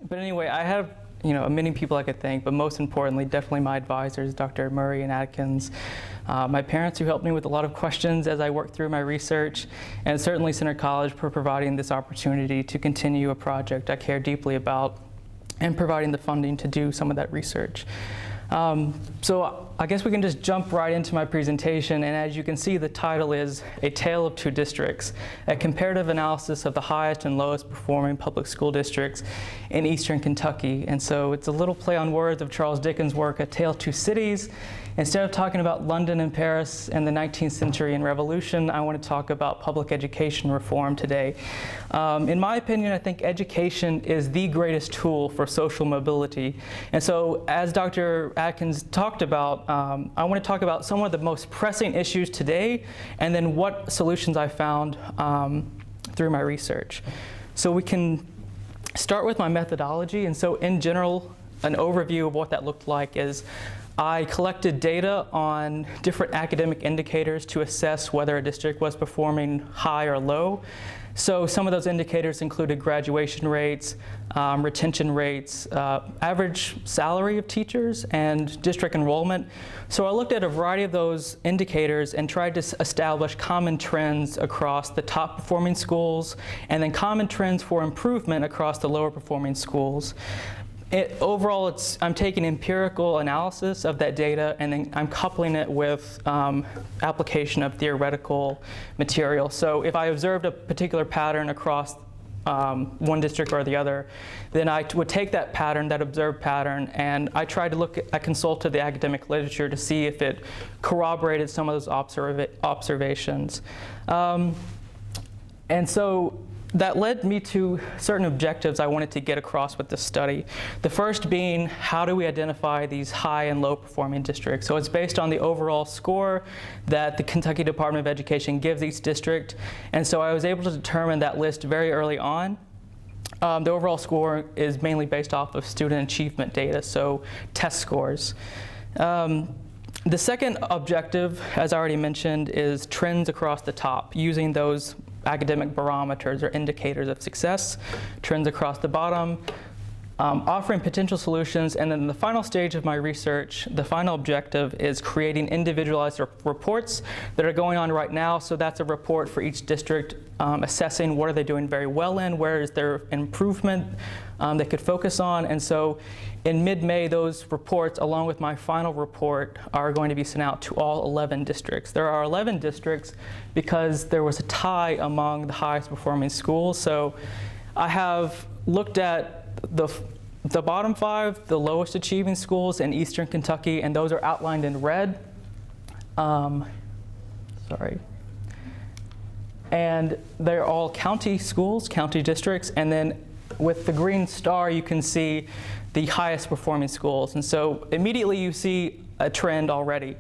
But anyway, I have many people I could thank, but most importantly, definitely my advisors, Dr. Murray and Atkins, my parents who helped me with a lot of questions as I worked through my research, and certainly Centre College for providing this opportunity to continue a project I care deeply about and providing the funding to do some of that research. So I guess we can just jump right into my presentation, and as you can see, the title is A Tale of Two Districts, a comparative analysis of the highest and lowest performing public school districts in Eastern Kentucky. And so it's a little play on words of Charles Dickens' work, A Tale of Two Cities. Instead of talking about London and Paris and the 19th century and revolution, I want to talk about public education reform today. In my opinion, I think education is the greatest tool for social mobility. And so as Dr. Atkins talked about, I want to talk about some of the most pressing issues today and then what solutions I found through my research. So we can start with my methodology. And so in general, an overview of what that looked like is I collected data on different academic indicators to assess whether a district was performing high or low. So some of those indicators included graduation rates, retention rates, average salary of teachers, and district enrollment. So I looked at a variety of those indicators and tried to establish common trends across the top performing schools and then common trends for improvement across the lower performing schools. Overall, I'm taking empirical analysis of that data and then I'm coupling it with application of theoretical material. So if I observed a particular pattern across one district or the other, then I would take that pattern, that observed pattern, and I tried to consulted the academic literature to see if it corroborated some of those observations. And so that led me to certain objectives I wanted to get across with this study. The first being, how do we identify these high and low performing districts? So it's based on the overall score that the Kentucky Department of Education gives each district. And so I was able to determine that list very early on. The overall score is mainly based off of student achievement data, so test scores. The second objective, as I already mentioned, is trends across the top, using those academic barometers or indicators of success, trends across the bottom, offering potential solutions, and then the final stage of my research, the final objective is creating individualized reports that are going on right now. So that's a report for each district assessing what are they doing very well in, where is there improvement they could focus on. And so in mid-May, those reports, along with my final report, are going to be sent out to all 11 districts. There are 11 districts because there was a tie among the highest performing schools. So I have looked at the bottom 5, the lowest achieving schools in Eastern Kentucky, and those are outlined in red. And they're all county schools, county districts, and then with the green star, you can see the highest performing schools. And so immediately you see a trend already.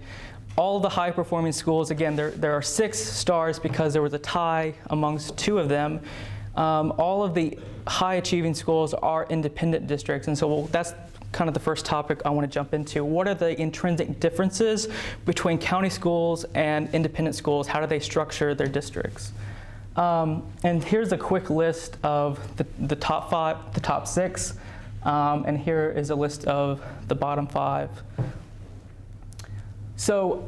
All of the high performing schools, again, there are 6 stars because there was a tie amongst 2 of them. All of the high achieving schools are independent districts. And so that's kind of the first topic I want to jump into. What are the intrinsic differences between county schools and independent schools? How do they structure their districts? And here's a quick list of the top 5, the top 6. And here is a list of the bottom 5. So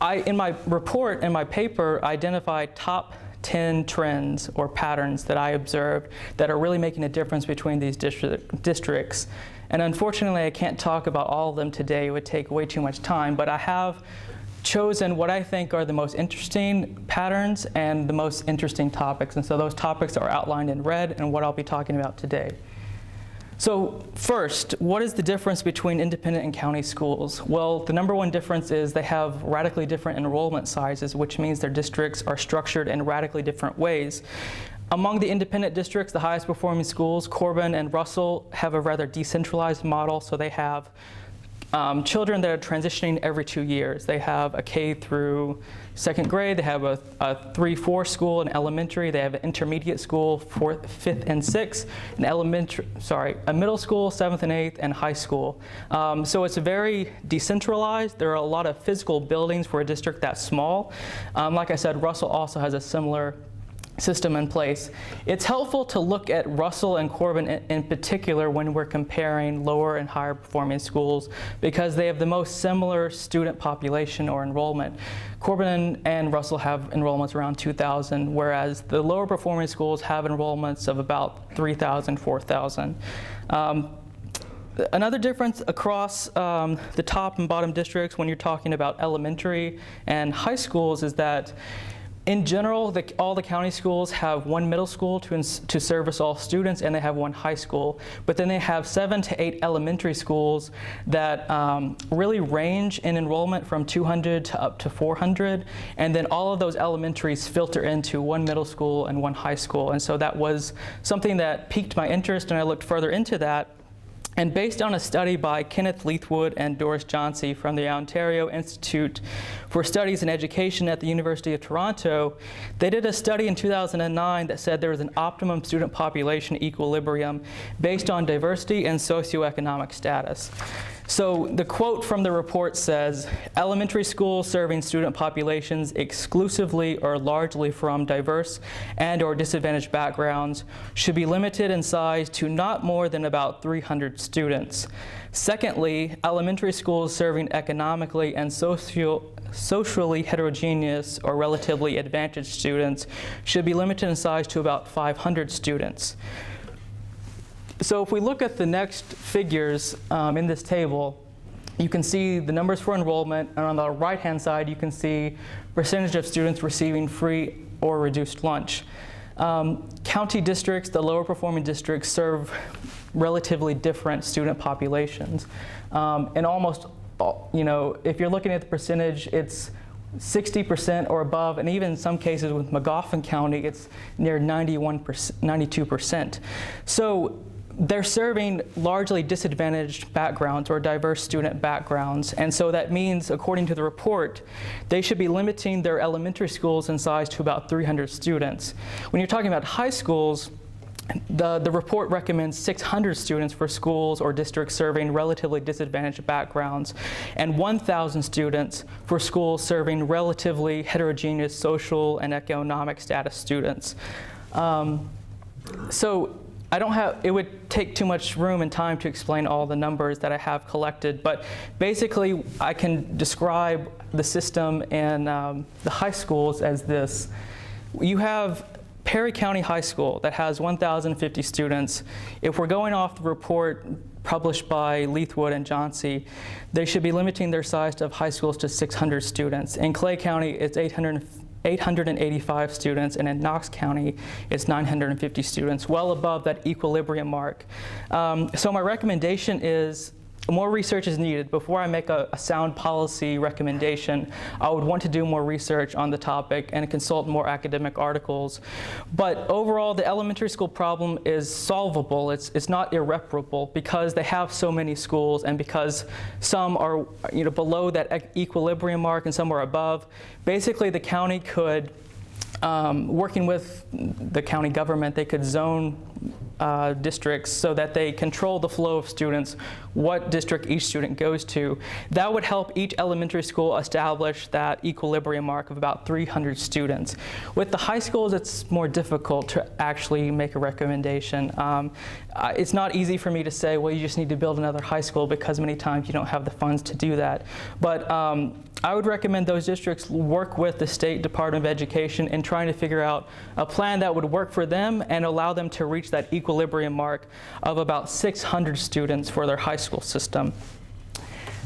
in my report, in my paper, I identified top 10 trends or patterns that I observed that are really making a difference between these districts. And unfortunately, I can't talk about all of them today. It would take way too much time, but I have chosen what I think are the most interesting patterns and the most interesting topics. And so those topics are outlined in red and what I'll be talking about today. So first, what is the difference between independent and county schools? Well, the number one difference is they have radically different enrollment sizes, which means their districts are structured in radically different ways. Among the independent districts, the highest performing schools, Corbin and Russell, have a rather decentralized model. So they have children that are transitioning every 2 years. They have a K through 2nd grade. They have a 3-4 school in elementary. They have an intermediate school, 4th, 5th, and 6th. A middle school, 7th and 8th, and high school. So it's very decentralized. There are a lot of physical buildings for a district that small. Like I said, Russell also has a similar system in place. It's helpful to look at Russell and Corbin in particular when we're comparing lower and higher performing schools, because they have the most similar student population or enrollment. Corbin and Russell have enrollments around 2,000, whereas the lower performing schools have enrollments of about 3,000, 4,000. Another difference across the top and bottom districts when you're talking about elementary and high schools is that in general, all the county schools have one middle school to service all students, and they have one high school. But then they have 7 to 8 elementary schools that really range in enrollment from 200 to up to 400. And then all of those elementaries filter into one middle school and one high school. And so that was something that piqued my interest, and I looked further into that. And based on a study by Kenneth Leithwood and Doris Johnsey from the Ontario Institute for Studies in Education at the University of Toronto, they did a study in 2009 that said there was an optimum student population equilibrium based on diversity and socioeconomic status. So the quote from the report says, elementary schools serving student populations exclusively or largely from diverse and or disadvantaged backgrounds should be limited in size to not more than about 300 students. Secondly, elementary schools serving economically and socially heterogeneous or relatively advantaged students should be limited in size to about 500 students. So if we look at the next figures in this table, you can see the numbers for enrollment, and on the right-hand side, you can see percentage of students receiving free or reduced lunch. County districts, the lower performing districts, serve relatively different student populations. And almost, if you're looking at the percentage, it's 60% or above, and even in some cases with Magoffin County, it's near 92%. So they're serving largely disadvantaged backgrounds or diverse student backgrounds. And so that means, according to the report, they should be limiting their elementary schools in size to about 300 students. When you're talking about high schools, the report recommends 600 students for schools or districts serving relatively disadvantaged backgrounds, and 1,000 students for schools serving relatively heterogeneous social and economic status students. So it would take too much room and time to explain all the numbers that I have collected, but basically I can describe the system in the high schools as this. You have Perry County High School that has 1,050 students. If we're going off the report published by Leithwood and Johnsey, they should be limiting their size of high schools to 600 students. In Clay County, it's 885 students, and in Knox County, it's 950 students, well above that equilibrium mark. So my recommendation is more research is needed. Before I make a sound policy recommendation, I would want to do more research on the topic and consult more academic articles. But overall, the elementary school problem is solvable. It's not irreparable because they have so many schools, and because some are below that equilibrium mark and some are above. Basically, the county could, working with the county government, they could zone districts so that they control the flow of students, what district each student goes to. That would help each elementary school establish that equilibrium mark of about 300 students. With the high schools, it's more difficult to actually make a recommendation. It's not easy for me to say, well, you just need to build another high school, because many times you don't have the funds to do that. But I would recommend those districts work with the State Department of Education in trying to figure out a plan that would work for them and allow them to reach that equilibrium mark of about 600 students for their high school system.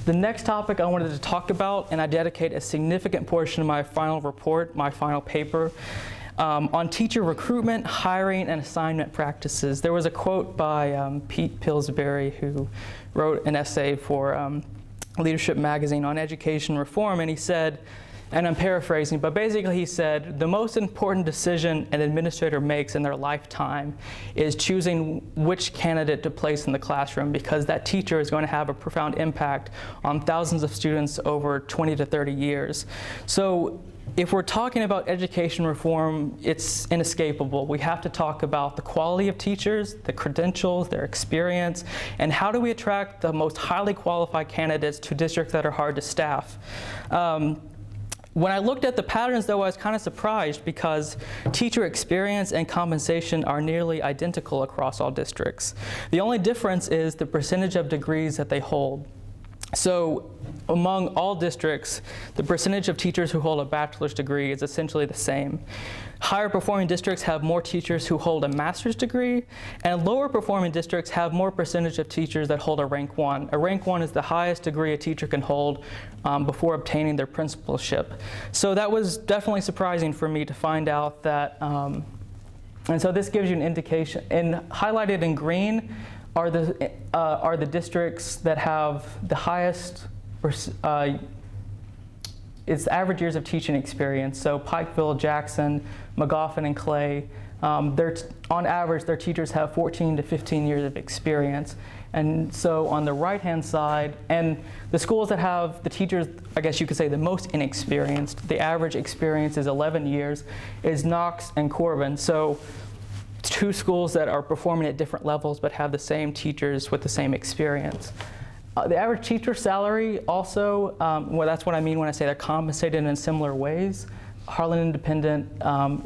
The next topic I wanted to talk about, and I dedicate a significant portion of my final report, my final paper, on teacher recruitment, hiring, and assignment practices. There was a quote by Pete Pillsbury, who wrote an essay for Leadership Magazine on education reform, and he said, and I'm paraphrasing, but basically he said, the most important decision an administrator makes in their lifetime is choosing which candidate to place in the classroom, because that teacher is going to have a profound impact on thousands of students over 20 to 30 years. So if we're talking about education reform, it's inescapable. We have to talk about the quality of teachers, the credentials, their experience, and how do we attract the most highly qualified candidates to districts that are hard to staff. When I looked at the patterns, though, I was kind of surprised because teacher experience and compensation are nearly identical across all districts. The only difference is the percentage of degrees that they hold. So among all districts, the percentage of teachers who hold a bachelor's degree is essentially the same. Higher performing districts have more teachers who hold a master's degree, and lower performing districts have more percentage of teachers that hold a rank 1. A rank 1 is the highest degree a teacher can hold before obtaining their principalship. So that was definitely surprising for me to find out that, and so this gives you an indication. And highlighted in green are the districts that have the highest it's the average years of teaching experience. So Pikeville, Jackson, McGoffin, and Clay, on average, their teachers have 14 to 15 years of experience. And so on the right-hand side, and the schools that have the teachers, I guess you could say the most inexperienced, the average experience is 11 years, is Knox and Corbin. So two schools that are performing at different levels but have the same teachers with the same experience. The average teacher salary also, well, that's what I mean when I say they're compensated in similar ways. Harlan Independent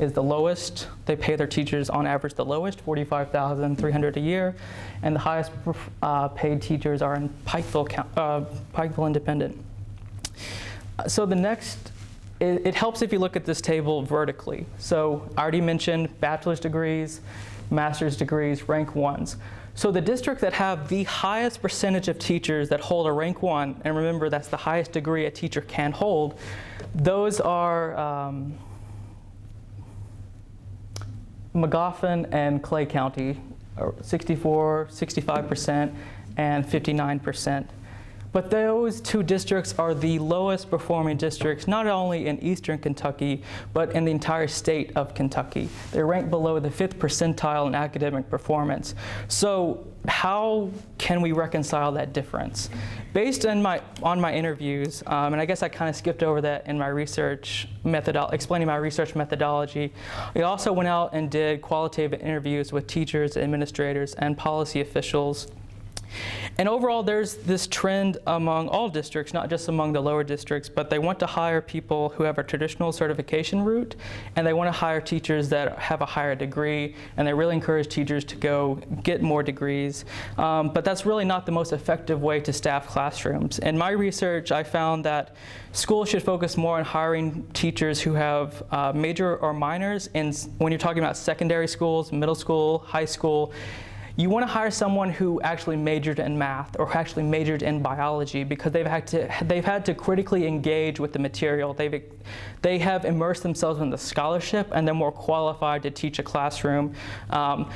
is the lowest. They pay their teachers on average the lowest, $45,300 a year, and the highest paid teachers are in Pikeville Independent. So the next, it helps if you look at this table vertically. So I already mentioned bachelor's degrees, master's degrees, rank 1s. So the districts that have the highest percentage of teachers that hold a rank 1, and remember that's the highest degree a teacher can hold, those are McGoffin and Clay County, 64, 65%, and 59%. But those two districts are the lowest performing districts, not only in eastern Kentucky, but in the entire state of Kentucky. They're ranked below the 5th percentile in academic performance. So how can we reconcile that difference? Based on my interviews, and I guess I kind of skipped over that in my research explaining my research methodology, we also went out and did qualitative interviews with teachers, administrators, and policy officials. And overall, there's this trend among all districts, not just among the lower districts, but they want to hire people who have a traditional certification route, and they want to hire teachers that have a higher degree, and they really encourage teachers to go get more degrees. But that's really not the most effective way to staff classrooms. In my research, I found that schools should focus more on hiring teachers who have major or minors. And when you're talking about secondary schools, middle school, high school, you want to hire someone who actually majored in math or actually majored in biology, because they've had to critically engage with the material. They have immersed themselves in the scholarship, and they're more qualified to teach a classroom.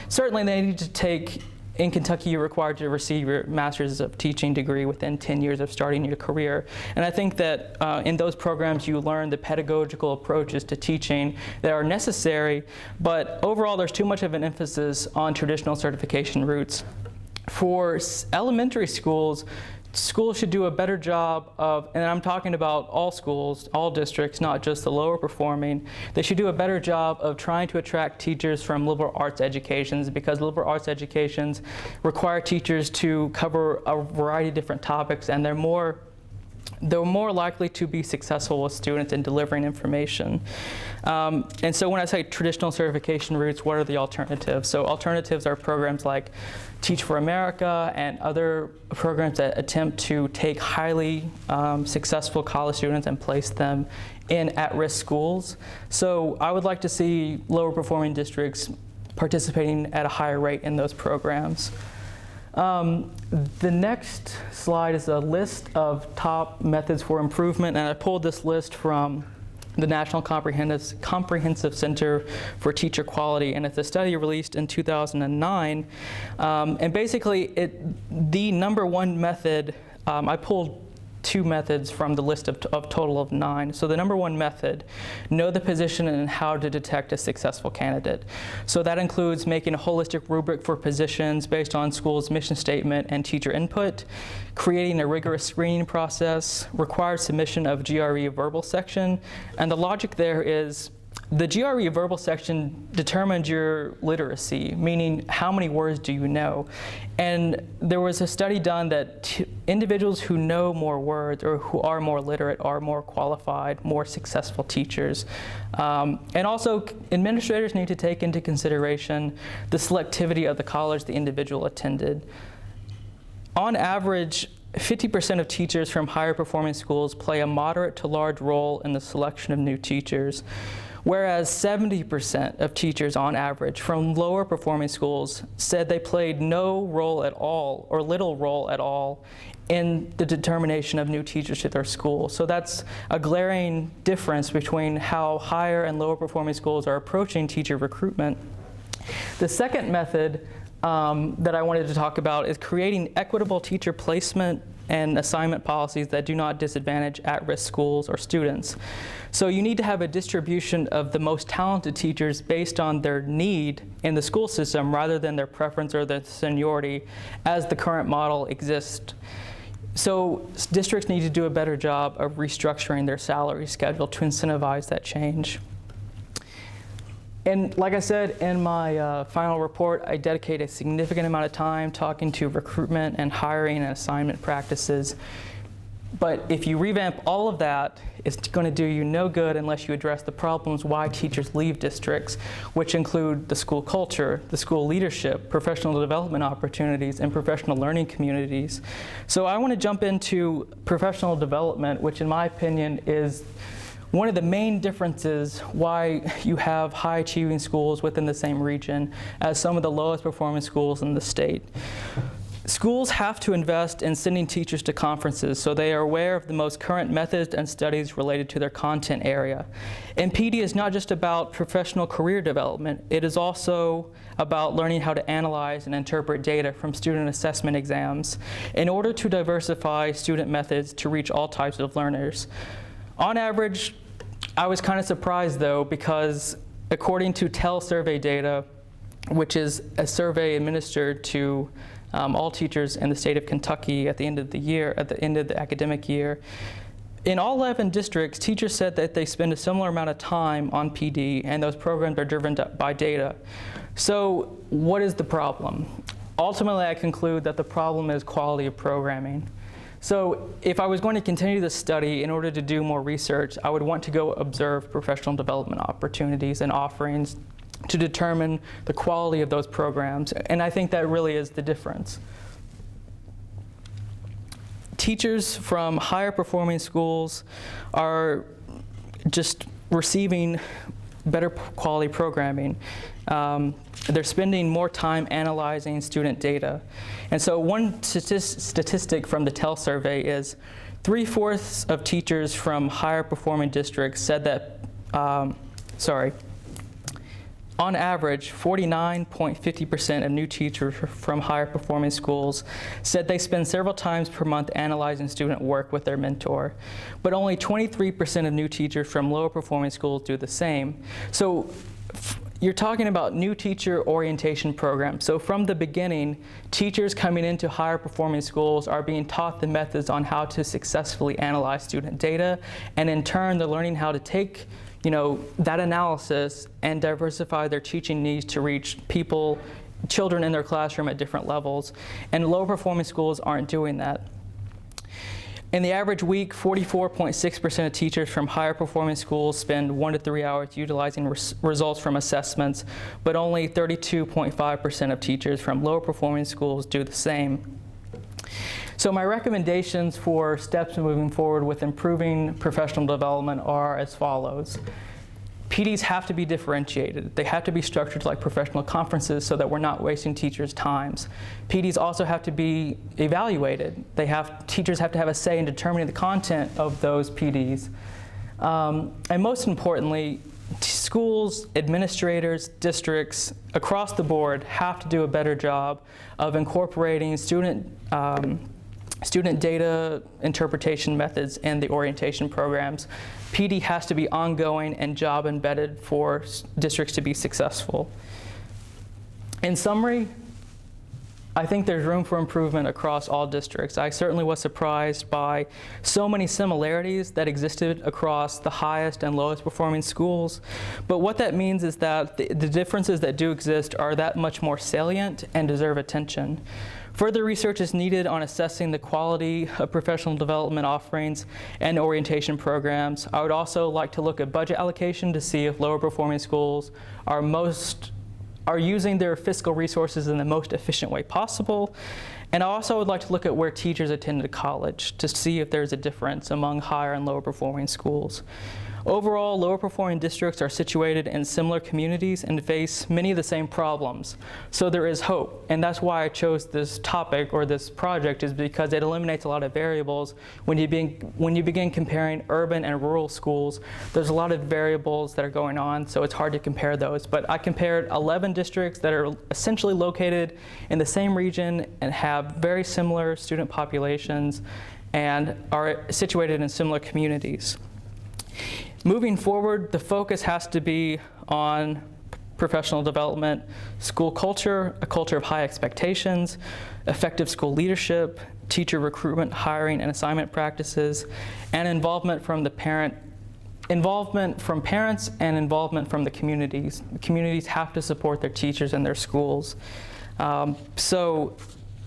Certainly they need to take, in Kentucky, you're required to receive your master's of teaching degree within 10 years of starting your career. And I think that in those programs you learn the pedagogical approaches to teaching that are necessary, but overall there's too much of an emphasis on traditional certification routes. For elementary schools, schools should do a better job of, and I'm talking about all schools, all districts, not just the lower performing, they should do a better job of trying to attract teachers from liberal arts educations, because liberal arts educations require teachers to cover a variety of different topics, and they're more likely to be successful with students in delivering information. And so when I say traditional certification routes, what are the alternatives? So alternatives are programs like Teach for America and other programs that attempt to take highly successful college students and place them in at-risk schools. So I would like to see lower performing districts participating at a higher rate in those programs. The next slide is a list of top methods for improvement, and I pulled this list from the National Comprehensive Center for Teacher Quality, and it's a study released in 2009. And basically, the number one method, I pulled 2 methods from the list of total of 9. So the number 1 method, know the position and how to detect a successful candidate. So that includes making a holistic rubric for positions based on school's mission statement and teacher input, creating a rigorous screening process, required submission of GRE verbal section, and the logic there is the GRE verbal section determined your literacy, meaning how many words do you know. And there was a study done that individuals who know more words or who are more literate are more qualified, more successful teachers. And also, administrators need to take into consideration the selectivity of the college the individual attended. On average, 50% of teachers from higher performing schools play a moderate to large role in the selection of new teachers, whereas 70% of teachers on average from lower performing schools said they played no role at all or little role at all in the determination of new teachers at their school. So that's a glaring difference between how higher and lower performing schools are approaching teacher recruitment. The second method that I wanted to talk about is creating equitable teacher placement and assignment policies that do not disadvantage at-risk schools or students. So you need to have a distribution of the most talented teachers based on their need in the school system rather than their preference or their seniority as the current model exists. So districts need to do a better job of restructuring their salary schedule to incentivize that change. And like I said in my final report, I dedicate a significant amount of time talking to recruitment and hiring and assignment practices. But if you revamp all of that, it's going to do you no good unless you address the problems why teachers leave districts, which include the school culture, the school leadership, professional development opportunities, and professional learning communities. So I want to jump into professional development, which in my opinion is one of the main differences why you have high achieving schools within the same region as some of the lowest performing schools in the state. Schools have to invest in sending teachers to conferences so they are aware of the most current methods and studies related to their content area. And PD is not just about professional career development, it is also about learning how to analyze and interpret data from student assessment exams in order to diversify student methods to reach all types of learners. On average, I was kind of surprised though, because according to TEL survey data, which is a survey administered to all teachers in the state of Kentucky at the end of the year, at the end of the academic year, in all 11 districts, teachers said that they spend a similar amount of time on PD, and those programs are driven by data. So what is the problem? Ultimately, I conclude that the problem is quality of programming. So if I was going to continue this study in order to do more research, I would want to go observe professional development opportunities and offerings to determine the quality of those programs. And I think that really is the difference. Teachers from higher performing schools are just receiving better quality programming. They're spending more time analyzing student data. And so one statistic from the TEL survey is 3/4 of teachers from higher performing districts said that, on average, 49.50% of new teachers from higher performing schools said they spend several times per month analyzing student work with their mentor. But only 23% of new teachers from lower performing schools do the same. So you're talking about new teacher orientation programs. So from the beginning, teachers coming into higher performing schools are being taught the methods on how to successfully analyze student data, and in turn, they're learning how to take that analysis and diversify their teaching needs to reach children in their classroom at different levels. And low performing schools aren't doing that. In the average week, 44.6% of teachers from higher performing schools spend 1 to 3 hours utilizing results from assessments, but only 32.5% of teachers from lower performing schools do the same. So my recommendations for steps moving forward with improving professional development are as follows. PDs have to be differentiated. They have to be structured like professional conferences so that we're not wasting teachers' times. PDs also have to be evaluated. Teachers have to have a say in determining the content of those PDs. And most importantly, schools, administrators, districts across the board have to do a better job of incorporating student data interpretation methods in the orientation programs. PD has to be ongoing and job embedded for districts to be successful. In summary, I think there's room for improvement across all districts. I certainly was surprised by so many similarities that existed across the highest and lowest performing schools. But what that means is that the differences that do exist are that much more salient and deserve attention. Further research is needed on assessing the quality of professional development offerings and orientation programs. I would also like to look at budget allocation to see if lower performing schools are using their fiscal resources in the most efficient way possible. And I also would like to look at where teachers attended college to see if there's a difference among higher and lower performing schools. Overall, lower performing districts are situated in similar communities and face many of the same problems. So there is hope, and that's why I chose this topic or this project, is because it eliminates a lot of variables. When you begin comparing urban and rural schools, there's a lot of variables that are going on, so it's hard to compare those. But I compared 11 districts that are essentially located in the same region and have very similar student populations and are situated in similar communities. Moving forward, the focus has to be on professional development, school culture, a culture of high expectations, effective school leadership, teacher recruitment, hiring, and assignment practices, and involvement from parents and involvement from the communities. The communities have to support their teachers and their schools. So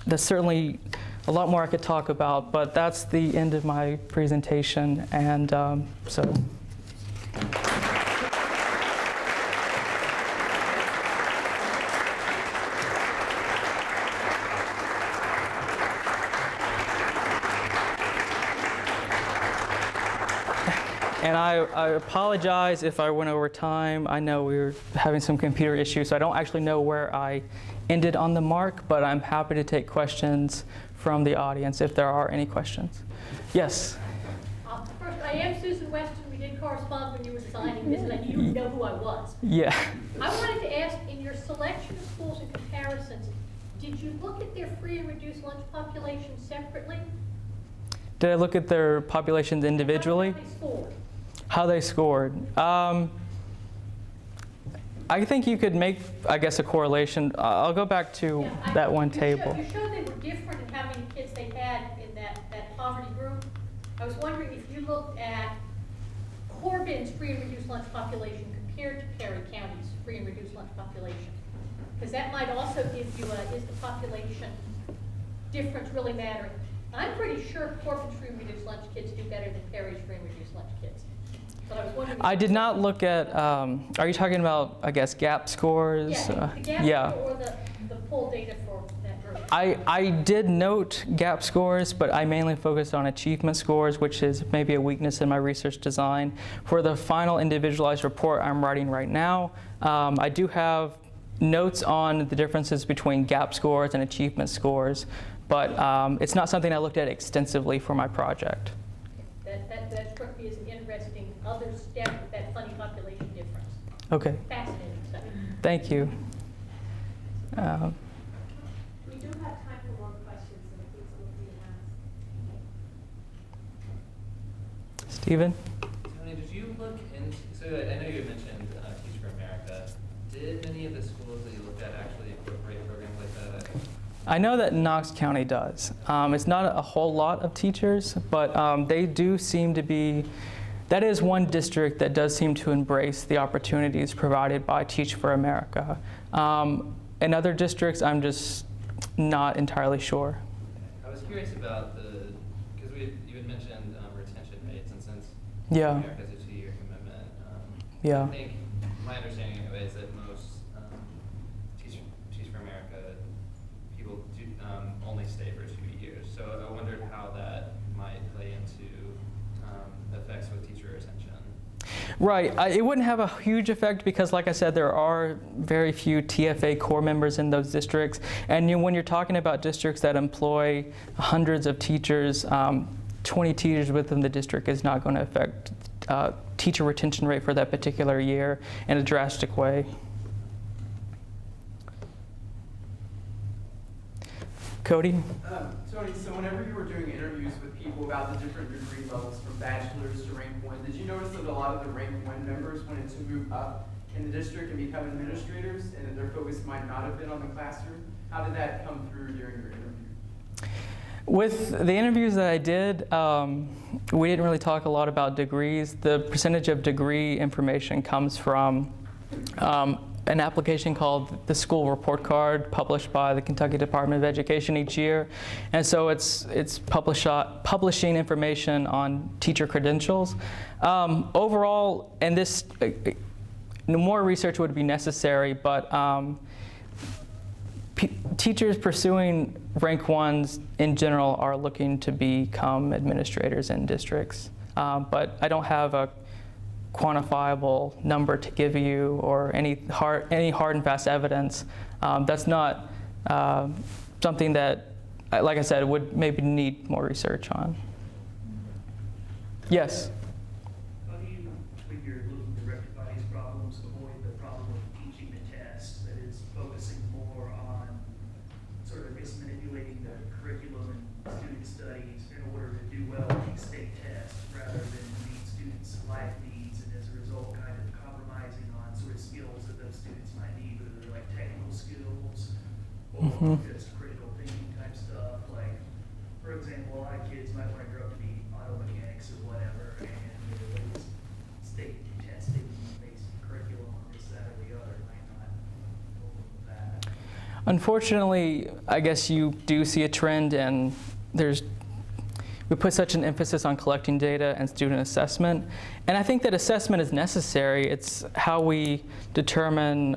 there's certainly a lot more I could talk about, but that's the end of my presentation, and so. And I apologize if I went over time. I know we were having some computer issues, so I don't actually know where I ended on the mark, but I'm happy to take questions from the audience if there are any questions. Yes? First, I am Susan Weston. We did correspond when you were designing this, and I knew you know who I was. Yeah. I wanted to ask, in your selection of schools and comparisons, did you look at their free and reduced lunch populations separately? Did I look at their populations individually? How they scored. I think you could make, I guess, a correlation. I'll go back to that one table. You showed they were different in how many kids they had in that poverty group. I was wondering if you looked at Corbin's free and reduced lunch population compared to Perry County's free and reduced lunch population. Because that might also give you is the population difference really mattering? I'm pretty sure Corbin's free and reduced lunch kids do better than Perry's free and reduced lunch kids. But I was wondering. I did not look at, are you talking about, I guess, GAP scores? Yeah, the GAP score or the poll data for that group. I did note GAP scores, but I mainly focused on achievement scores, which is maybe a weakness in my research design. For the final individualized report I'm writing right now, I do have notes on the differences between GAP scores and achievement scores, but it's not something I looked at extensively for my project. That struck me as an interesting other step with that funny population difference. Okay. Fascinating stuff. Thank you. We do have time for more questions, and I think some of you asked. Stephen? Tony, did you look into, so I know you mentioned Teach for America. Did many of the schools that you looked at actually incorporate programs like that? I know that Knox County does. It's not a whole lot of teachers, but they do seem to be, that is one district that does seem to embrace the opportunities provided by Teach for America. In other districts, I'm just not entirely sure. I was curious about because you had mentioned retention rates, and since Yeah. America is a 2-year commitment, Yeah. I think my understanding of it is that most Teach for America people do only stay for 2 years. So I wondered how that might play into effects with teacher retention. Right. It wouldn't have a huge effect because, like I said, there are very few TFA core members in those districts. And when you're talking about districts that employ hundreds of teachers, 20 teachers within the district is not going to affect teacher retention rate for that particular year in a drastic way. Cody? Tony, so whenever you were doing interviews with people about the different degree levels from bachelor's to rank 1, did you notice that a lot of the rank 1 members wanted to move up in the district and become administrators, and that their focus might not have been on the classroom? How did that come through during your interview? With the interviews that I did, we didn't really talk a lot about degrees. The percentage of degree information comes from an application called the School Report Card, published by the Kentucky Department of Education each year. And so it's publishing information on teacher credentials. Overall, and this, more research would be necessary, but teachers pursuing rank 1s in general are looking to become administrators in districts. But I don't have a quantifiable number to give you or any hard and fast evidence. That's not something that, like I said, would maybe need more research on. Yes? How do you, when you're looking to rectify these problems, avoid the problem of teaching the test that is focusing more on sort of just manipulating the curriculum and student studies in order to do well in these state tests rather than meet students' life needs, and as a result kind of compromising on sort of skills that those students might need, whether they're like technical skills or just critical thinking type stuff? Like, for example, a lot of kids might want to grow up to be auto mechanics or whatever, and state testing based curriculum on this, that, or the other might not go with that. Unfortunately, I guess you do see a trend, and we put such an emphasis on collecting data and student assessment. And I think that assessment is necessary. It's how we determine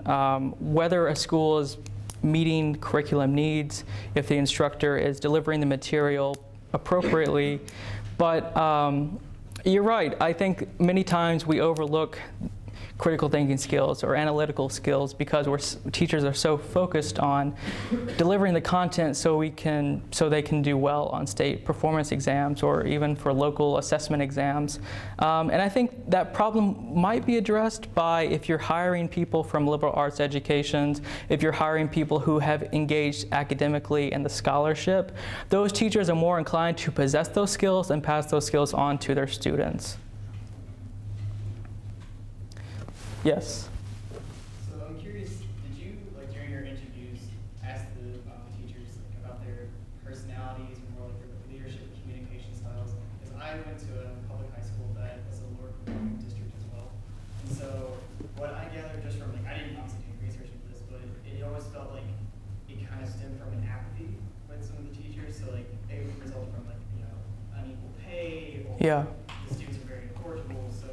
whether a school is meeting curriculum needs, if the instructor is delivering the material appropriately. But you're right. I think many times we overlook critical thinking skills or analytical skills because teachers are so focused on delivering the content so they can do well on state performance exams or even for local assessment exams. And I think that problem might be addressed by if you're hiring people from liberal arts educations, if you're hiring people who have engaged academically in the scholarship, those teachers are more inclined to possess those skills and pass those skills on to their students. Yes. So I'm curious, did you, like during your interviews, ask the teachers about their personalities and more like their leadership and communication styles? Because I went to a public high school that was a lower performing district as well. And so what I gathered just from, like, I didn't obviously do research into this, but it always felt like it kind of stemmed from an apathy with some of the teachers. So like it would result from like, unequal pay or Yeah. the students are very incorrigible. So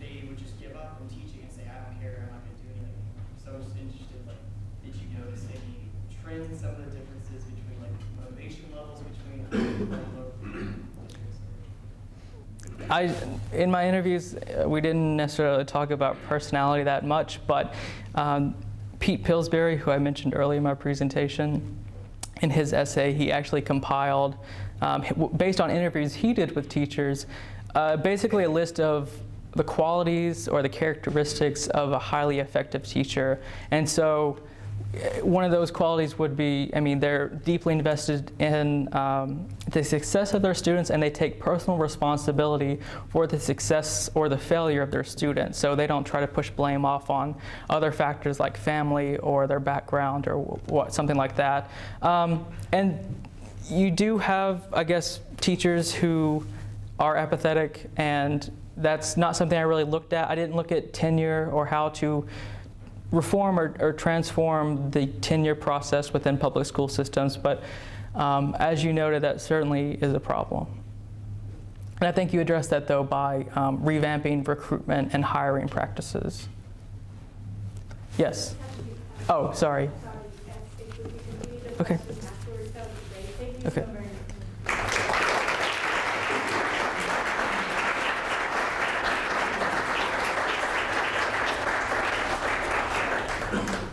they would just give up from teaching and say, I don't care, I'm not going to do anything anymore. So I was just interested, like, did you notice any trends, some of the differences between, like, motivation levels between in my interviews, we didn't necessarily talk about personality that much, but Pete Pillsbury, who I mentioned earlier in my presentation, in his essay, he actually compiled, based on interviews he did with teachers, basically a list of the qualities or the characteristics of a highly effective teacher. And so one of those qualities would be, they're deeply invested in the success of their students, and they take personal responsibility for the success or the failure of their students. So they don't try to push blame off on other factors like family or their background or something like that. And you do have, I guess, teachers who are apathetic, and that's not something I really looked at. I didn't look at tenure or how to reform or transform the tenure process within public school systems, but as you noted, that certainly is a problem. And I think you addressed that, though, by revamping recruitment and hiring practices. Yes? Oh, sorry. Okay. Okay. Thank you.